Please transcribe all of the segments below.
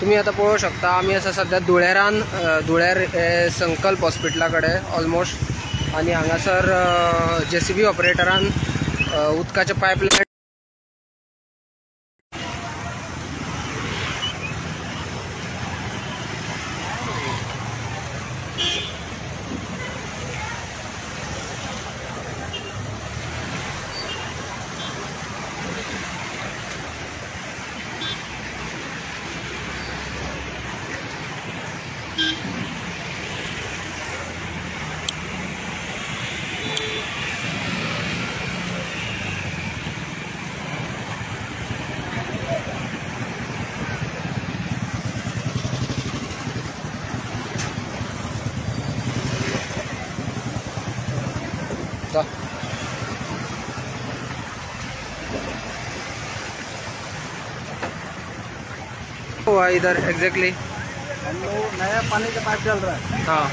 तुम्ही आता पळोवंक शकता आमी आसा सध्या धुळ्यार संकल्प हॉस्पिटला कडेन ऑलमोस्ट आणि हांगासर JCB ऑपरेटरान उदकाचे पायपलायन हुआ इधर एग्जैक्टली हम लोग नया पानी का पाइप डाल रहा है। हाँ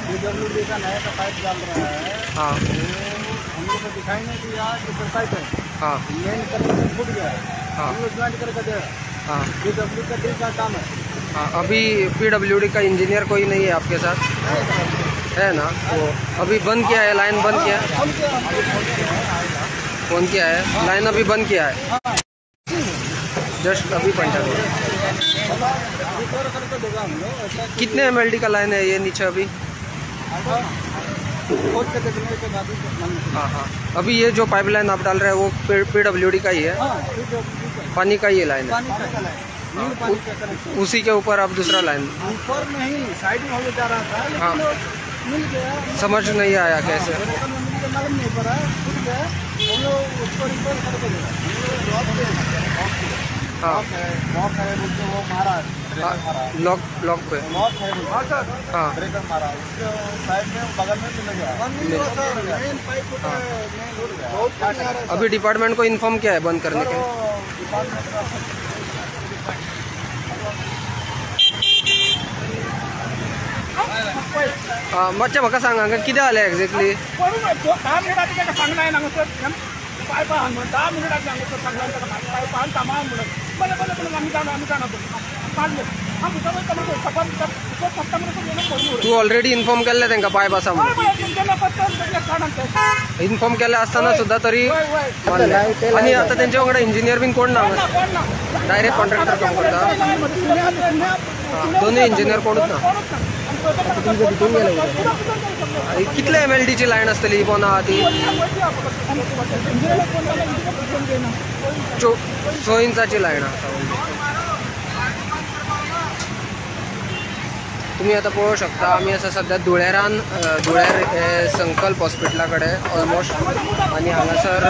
PWD का नया का पाइप डाल रहा है। हाँ हम लोग को दिखाई नहीं दिया कि पाइप है। हाँ मेन कनेक्शन फूट गया है। हाँ हम लोग ज्वाइन करके दे रहे हैं। हाँ PWD का डील का काम है। हाँ अभी PWD का इंजीनियर कोई नहीं है आपके साथ है ना? वो अभी बंद किया है, लाइन बंद किया है, फोन किया है, लाइन अभी बंद किया है, जस्ट अभी पंचर हुआ। कितने MLD का लाइन है ये नीचे अभी? हाँ हाँ अभी ये जो पाइपलाइन आप डाल रहे हैं वो PWD का ही है, पानी का ही लाइन है। उसी के ऊपर आप दूसरा लाइन ऊपर नहीं साइड में हो जा रहा था। हाँ मिल गया, समझ नहीं आया कैसे। मालूम नहीं पड़ा, फूट गया। हम लोग उसको रिपेयर करके दे रहे हैं। हाँ लॉक है बोलते वो मारा लॉक पे लॉक है। हाँ ब्रेकर मारा उसके साइड में बगल में मिल गया। अभी डिपार्टमेंट को इन्फॉर्म किया है बंद करने के? मातशें म्हाका सांग हांगा कितें जालें एग्जॅक्टली? तू ऑलरेडी इन्फॉर्म केल्लें तांकां पायप आसा म्हणून? इन्फॉर्म केलें आसतना सुद्दां तरी आनी आतां तेंचे वांगडा इंजिनियर बीन कोण ना? डायरेक्ट कॉन्ट्रॅक्टर काम करता? दोनूय इंजिनियर कोणूच ना? कितले MLD ची लायन आसतली पोना ती? 6 इंचाची लायन आसा। तुम्ही आता पळोवंक शकता आमी आसा सध्या धुळ्यार संकल्प हॉस्पिटला कडेन ऑलमोस्ट आणि हांगासर